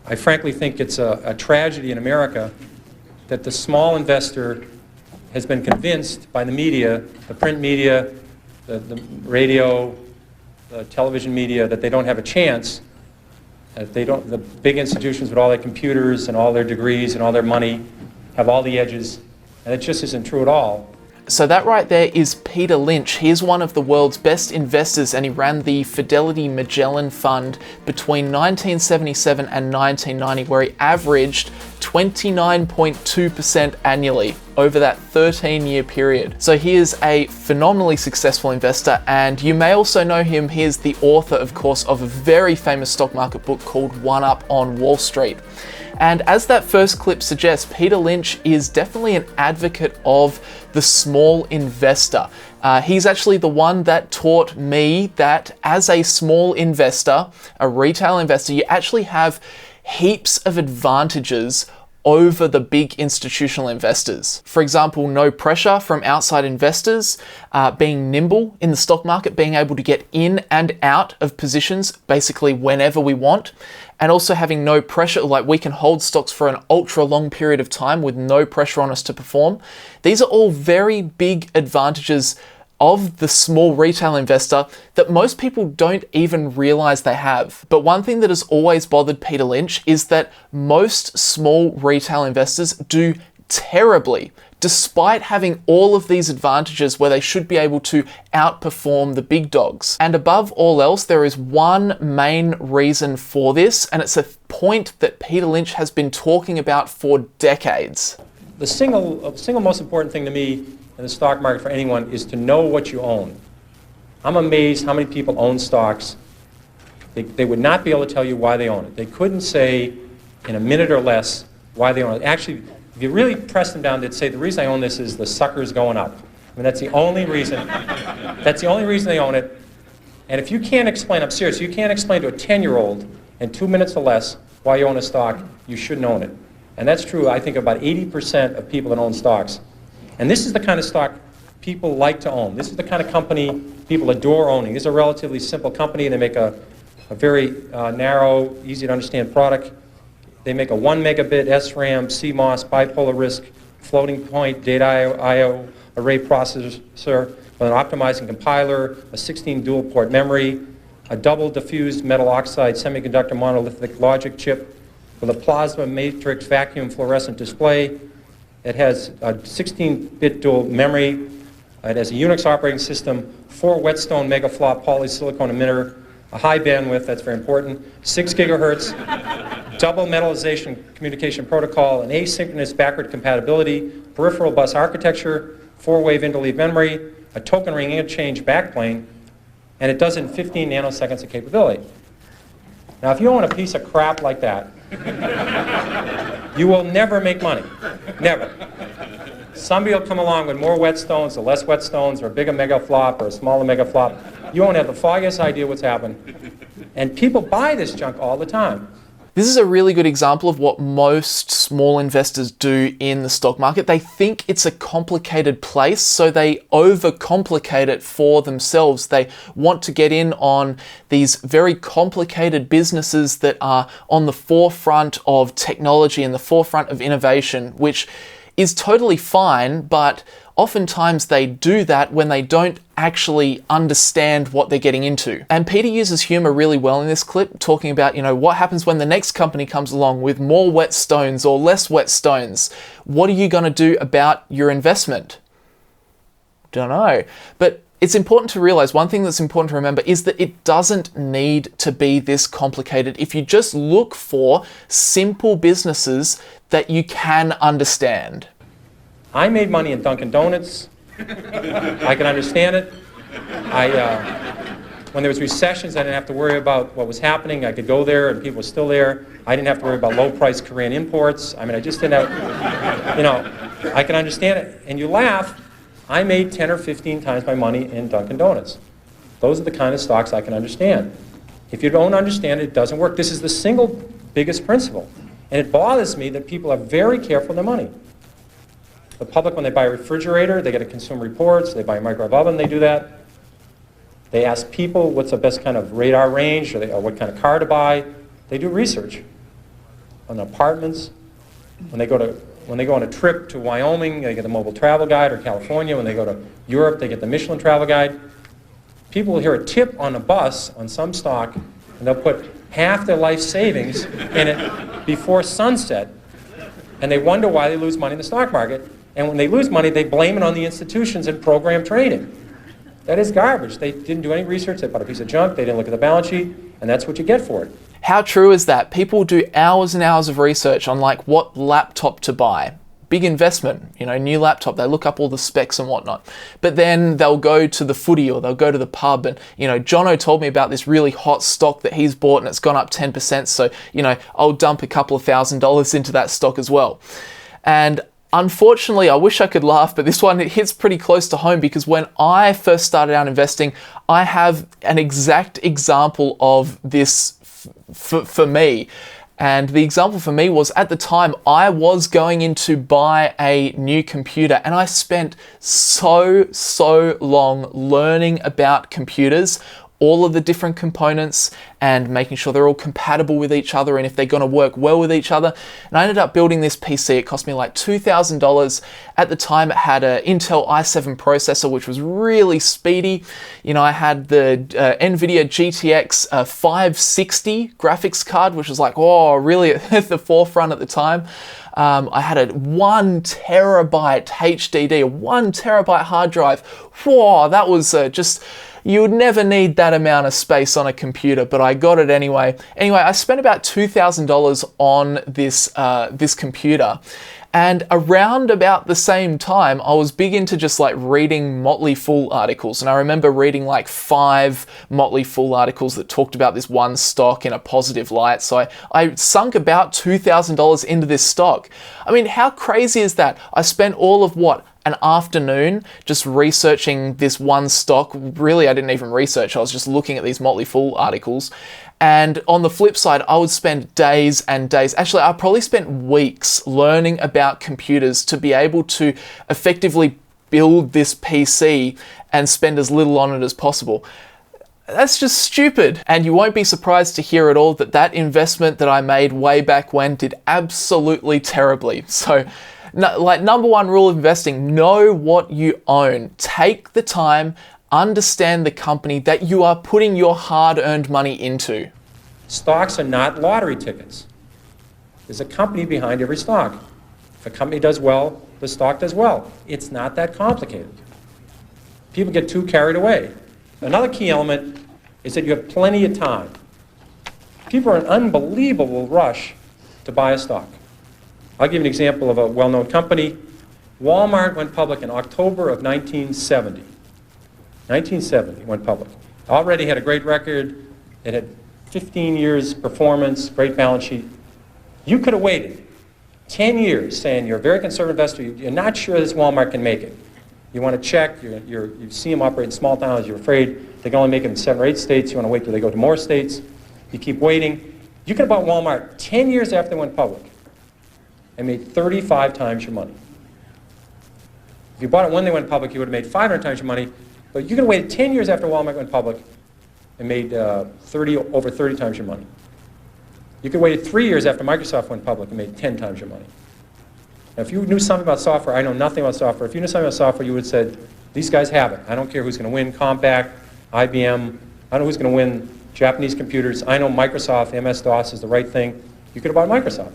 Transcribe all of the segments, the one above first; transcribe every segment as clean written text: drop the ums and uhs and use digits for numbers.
I frankly think it's a tragedy in America that the small investor has been convinced by the media, the print media, the radio, the television media, that they don't have a chance. That the big institutions with all their computers and all their degrees and all their money have all the edges, and it just isn't true at all. So that right there is Peter Lynch. He is one of the world's best investors, and he ran the Fidelity Magellan fund between 1977 and 1990, where he averaged 29.2% annually over that 13-year period. So he is a phenomenally successful investor, and you may also know him. He is the author, of course, of a very famous stock market book called One Up on Wall Street. And as that first clip suggests, Peter Lynch is definitely an advocate of the small investor. He's actually the one that taught me that as a small investor, a retail investor, you actually have heaps of advantages over the big institutional investors. For example, no pressure from outside investors, being nimble in the stock market, being able to get in and out of positions basically whenever we want, and also having no pressure, like we can hold stocks for an ultra long period of time with no pressure on us to perform. These are all very big advantages of the small retail investor that most people don't even realize they have. But one thing that has always bothered Peter Lynch is that most small retail investors do terribly, despite having all of these advantages where they should be able to outperform the big dogs. And above all else, there is one main reason for this, and it's a point that Peter Lynch has been talking about for decades. The single most important thing to me in the stock market for anyone is to know what you own. I'm amazed how many people own stocks. They would not be able to tell you why they own it. They couldn't say in a minute or less why they own it. Actually, if you really press them down, they'd say the reason I own this is the sucker's going up. I mean, that's the only reason. That's the only reason they own it. And if you can't explain, I'm serious, you can't explain to a 10-year-old in 2 minutes or less why you own a stock, you shouldn't own it. And that's true, I think, about 80% of people that own stocks. And this is the kind of stock people like to own. This is the kind of company people adore owning. This is a relatively simple company. They make a very narrow, easy to understand product. They make a 1 megabit SRAM, CMOS, bipolar risk, floating point, data I/O array processor with an optimizing compiler, a 16 dual port memory, a double diffused metal oxide semiconductor monolithic logic chip with a plasma matrix vacuum fluorescent display. It has a 16-bit dual memory. It has a Unix operating system, 4 whetstone megaflop polysilicon emitter, a high bandwidth, that's very important, 6 gigahertz, double metallization communication protocol, an asynchronous backward compatibility, peripheral bus architecture, 4-wave interleave memory, a token ring interchange backplane, and it does it in 15 nanoseconds of capability. Now, if you own a piece of crap like that, you will never make money. Never. Somebody will come along with more whetstones or less whetstones or a bigger megaflop or a smaller megaflop. You won't have the foggiest idea what's happened. And people buy this junk all the time. This is a really good example of what most small investors do in the stock market. They think it's a complicated place, so they overcomplicate it for themselves. They want to get in on these very complicated businesses that are on the forefront of technology and the forefront of innovation, which is totally fine, but oftentimes they do that when they don't actually understand what they're getting into. And Peter uses humor really well in this clip, talking about, what happens when the next company comes along with more whetstones or less whetstones. What are you going to do about your investment? Don't know. But it's important to realize, one thing that's important to remember is that it doesn't need to be this complicated. If you just look for simple businesses that you can understand. I made money in Dunkin' Donuts. I can understand it. When there was recessions, I didn't have to worry about what was happening. I could go there and people were still there. I didn't have to worry about low-priced Korean imports. I mean, I just didn't have, I can understand it. And you laugh, I made 10 or 15 times my money in Dunkin' Donuts. Those are the kind of stocks I can understand. If you don't understand it, it doesn't work. This is the single biggest principle. And it bothers me that people are very careful with their money. The public, when they buy a refrigerator, they get a Consumer Reports. They buy a microwave oven, they do that. They ask people what's the best kind of radar range or what kind of car to buy. They do research. on apartments. When they go on a trip to Wyoming, they get the mobile travel guide, or California. When they go to Europe, they get the Michelin travel guide. People will hear a tip on a bus on some stock, and they'll put half their life savings in it before sunset, and they wonder why they lose money in the stock market. And when they lose money, they blame it on the institutions and program trading. That is garbage. They didn't do any research. They bought a piece of junk. They didn't look at the balance sheet, and that's what you get for it. How true is that? People do hours and hours of research on like what laptop to buy. Big investment, new laptop. They look up all the specs and whatnot. But then they'll go to the footy or they'll go to the pub and, Jono told me about this really hot stock that he's bought and it's gone up 10%. So, I'll dump a couple of $1,000s into that stock as well. And unfortunately, I wish I could laugh, but this one, it hits pretty close to home because when I first started out investing, I have an exact example of this for me. And the example for me was, at the time, I was going in to buy a new computer and I spent so long learning about computers, all of the different components and making sure they're all compatible with each other and if they're going to work well with each other. And I ended up building this PC. It cost me like $2,000. At the time, it had an Intel i7 processor, which was really speedy. I had the NVIDIA GTX 560 graphics card, which was like, really at the forefront at the time. I had a 1 terabyte HDD, a 1 terabyte hard drive. That was just... You would never need that amount of space on a computer, but I got it anyway. Anyway, I spent about $2,000 on this computer. And around about the same time, I was big into just like reading Motley Fool articles. And I remember reading like 5 Motley Fool articles that talked about this one stock in a positive light. So I sunk about $2,000 into this stock. I mean, how crazy is that? I spent all of an afternoon just researching this one stock. Really, I didn't even research. I was just looking at these Motley Fool articles. And on the flip side, I would spend days and days. Actually, I probably spent weeks learning about computers to be able to effectively build this PC and spend as little on it as possible. That's just stupid. And you won't be surprised to hear at all that that investment that I made way back when did absolutely terribly. So, number one rule of investing, know what you own. Take the time, understand the company that you are putting your hard-earned money into. Stocks are not lottery tickets. There's a company behind every stock. If a company does well, the stock does well. It's not that complicated. People get too carried away. Another key element is that you have plenty of time. People are in an unbelievable rush to buy a stock. I'll give you an example of a well-known company. Walmart went public in October of 1970. 1970 went public. Already had a great record. It had 15 years performance, great balance sheet. You could have waited 10 years saying you're a very conservative investor. You're not sure this Walmart can make it. You want to check. You see them operate in small towns. You're afraid they can only make it in 7 or 8 states. You want to wait till they go to more states. You keep waiting. You could have bought Walmart 10 years after they went public and made 35 times your money. If you bought it when they went public, you would have made 500 times your money, but you could have waited 10 years after Walmart went public and made over 30 times your money. You could have waited 3 years after Microsoft went public and made 10 times your money. Now, if you knew something about software, I know nothing about software. If you knew something about software, you would have said, these guys have it. I don't care who's going to win, Compaq, IBM. I don't know who's going to win Japanese computers. I know Microsoft, MS-DOS is the right thing. You could have bought Microsoft.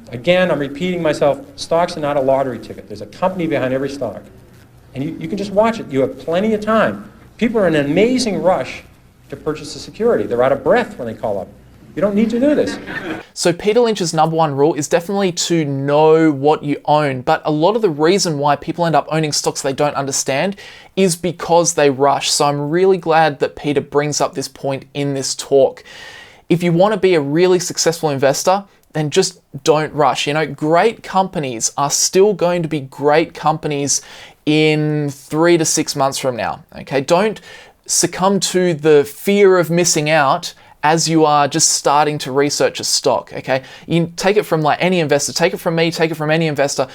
Again, I'm repeating myself, stocks are not a lottery ticket. There's a company behind every stock. And you can just watch it. You have plenty of time. People are in an amazing rush to purchase a security. They're out of breath when they call up. You don't need to do this. So Peter Lynch's number one rule is definitely to know what you own. But a lot of the reason why people end up owning stocks they don't understand is because they rush. So I'm really glad that Peter brings up this point in this talk. If you want to be a really successful investor, then just don't rush. Great companies are still going to be great companies in 3 to 6 months from now. Okay, don't succumb to the fear of missing out as you are just starting to research a stock. Okay, you take it from like any investor, take it from me, take it from any investor.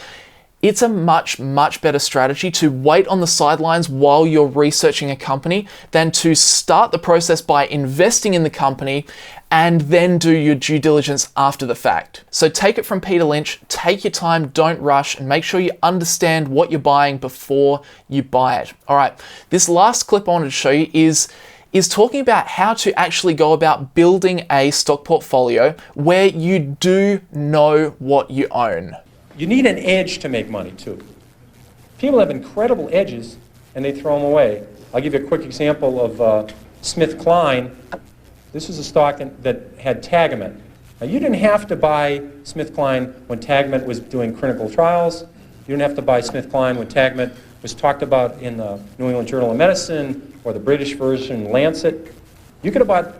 It's a much better strategy to wait on the sidelines while you're researching a company than to start the process by investing in the company and then do your due diligence after the fact. So take it from Peter Lynch, take your time, don't rush, and make sure you understand what you're buying before you buy it. All right, this last clip I wanted to show you is talking about how to actually go about building a stock portfolio where you do know what you own. You need an edge to make money too. People have incredible edges and they throw them away. I'll give you a quick example of SmithKline. This was a stock that had Tagamet. Now you didn't have to buy SmithKline when Tagamet was doing clinical trials. You didn't have to buy SmithKline when Tagamet was talked about in the New England Journal of Medicine or the British version, Lancet. You could have bought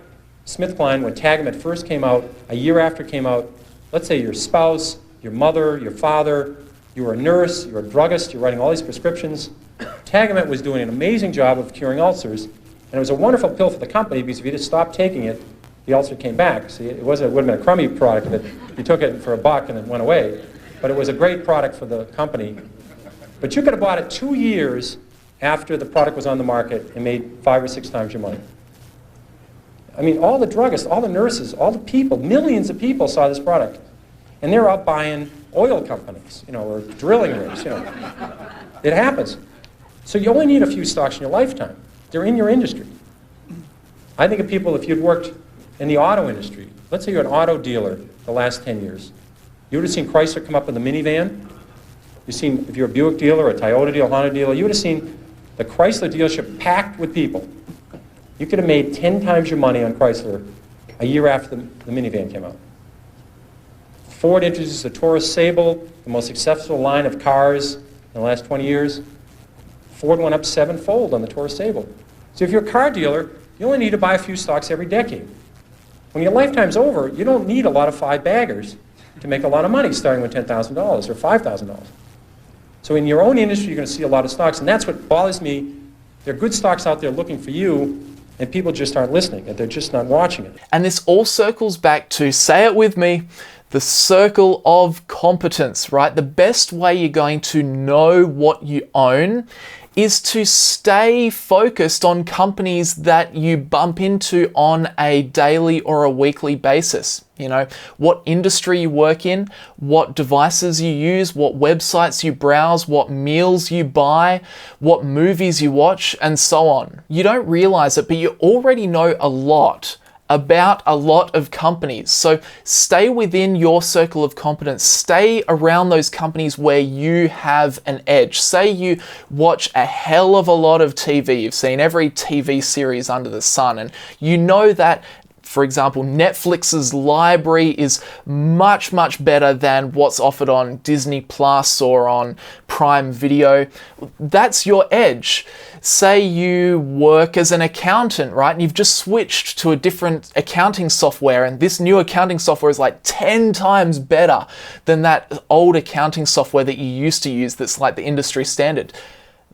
SmithKline when Tagamet first came out, a year after it came out. Let's say your spouse, your mother, your father, you were a nurse, you were a druggist, you're writing all these prescriptions. Tagamet was doing an amazing job of curing ulcers, and it was a wonderful pill for the company because if you just stopped taking it, the ulcer came back. See, it would have been a crummy product if you took it for $1 and it went away, but it was a great product for the company. But you could have bought it 2 years after the product was on the market and made 5 or 6 times your money. I mean, all the druggists, all the nurses, all the people, millions of people saw this product. And they're out buying oil companies, or drilling rigs, It happens. So you only need a few stocks in your lifetime. They're in your industry. I think of people, if you'd worked in the auto industry, let's say you're an auto dealer the last 10 years, you would have seen Chrysler come up with a minivan. You've seen, if you're a Buick dealer, a Toyota dealer, Honda dealer, you would have seen the Chrysler dealership packed with people. You could have made 10 times your money on Chrysler a year after the minivan came out. Ford introduced the Taurus Sable, the most successful line of cars in the last 20 years. Ford went up 7-fold on the Taurus Sable. So if you're a car dealer, you only need to buy a few stocks every decade. When your lifetime's over, you don't need a lot of 5-baggers to make a lot of money starting with $10,000 or $5,000. So in your own industry, you're going to see a lot of stocks, and that's what bothers me. There are good stocks out there looking for you, and people just aren't listening, and they're just not watching it. And this all circles back to, say it with me, the circle of competence, right? The best way you're going to know what you own is to stay focused on companies that you bump into on a daily or a weekly basis. What industry you work in, what devices you use, what websites you browse, what meals you buy, what movies you watch, and so on. You don't realize it, but you already know a lot about a lot of companies. So stay within your circle of competence. Stay around those companies where you have an edge. Say you watch a hell of a lot of TV. You've seen every TV series under the sun, and you know that, for example, Netflix's library is much, much better than what's offered on Disney Plus or on Prime Video. That's your edge. Say you work as an accountant, right? And you've just switched to a different accounting software, and this new accounting software is like 10 times better than that old accounting software that you used to use that's like the industry standard.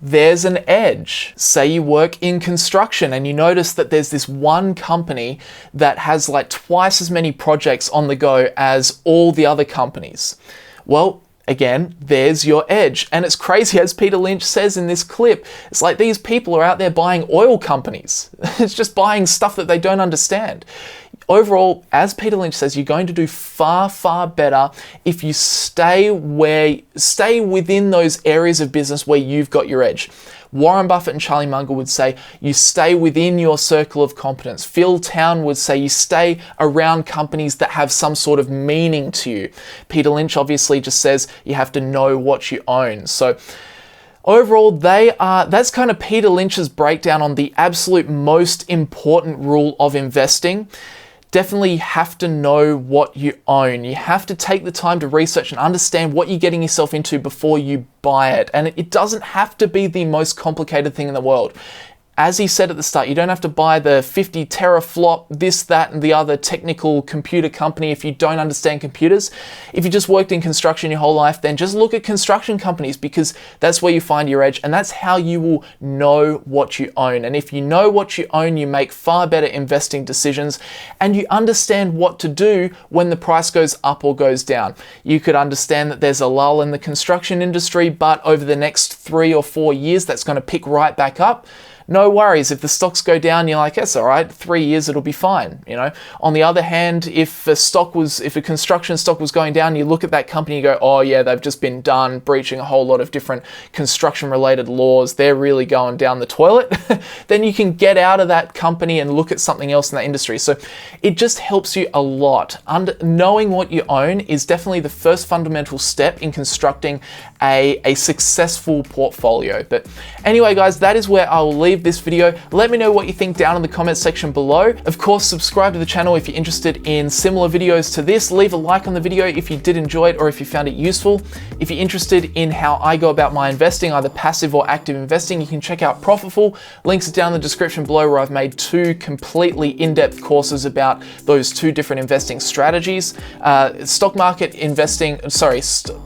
There's an edge. Say you work in construction and you notice that there's this one company that has like twice as many projects on the go as all the other companies. Well, again, there's your edge. And it's crazy, as Peter Lynch says in this clip, it's like these people are out there buying oil companies. It's just buying stuff that they don't understand. Overall, as Peter Lynch says, you're going to do far, far better if you stay within those areas of business where you've got your edge. Warren Buffett and Charlie Munger would say you stay within your circle of competence. Phil Town would say you stay around companies that have some sort of meaning to you. Peter Lynch obviously just says you have to know what you own. So overall, that's kind of Peter Lynch's breakdown on the absolute most important rule of investing. Definitely have to know what you own. You have to take the time to research and understand what you're getting yourself into before you buy it. And it doesn't have to be the most complicated thing in the world. As he said at the start, you don't have to buy the 50 teraflop, this, that, and the other technical computer company if you don't understand computers. If you just worked in construction your whole life, then just look at construction companies, because that's where you find your edge, and that's how you will know what you own. And if you know what you own, you make far better investing decisions, and you understand what to do when the price goes up or goes down. You could understand that there's a lull in the construction industry, but over the next 3 or 4 years, that's going to pick right back up. no worries. If the stocks go down, you're like, that's all right, 3 years, it'll be fine. You know, on the other hand, if a construction stock was going down, you look at that company, you go, oh yeah, they've just been done breaching a whole lot of different construction related laws. They're really going down the toilet. Then you can get out of that company and look at something else in that industry. So it just helps you a lot. Knowing what you own is definitely the first fundamental step in constructing a successful portfolio. But anyway, guys, that is where I will leave this video. Let me know what you think down in the comments section below. Of course, subscribe to the channel if you're interested in similar videos to this. Leave a like on the video if you did enjoy it or if you found it useful. If you're interested in how I go about my investing, either passive or active investing, you can check out PROFITFUL. Links are down in the description below, where I've made 2 completely in-depth courses about those 2 different investing strategies. Stock market investing,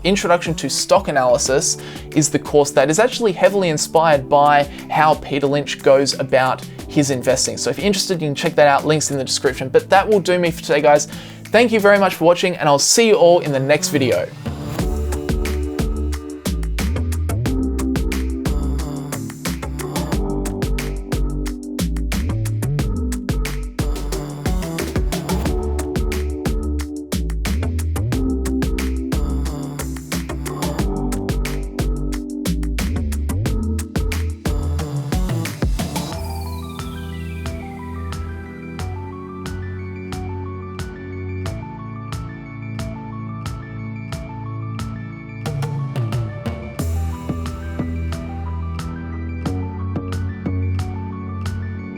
Introduction to Stock Analysis is the course that is actually heavily inspired by how Peter Lynch goes about his investing. So if you're interested, you can check that out, links in the description. But that will do me for today, guys. Thank you very much for watching, and I'll see you all in the next video.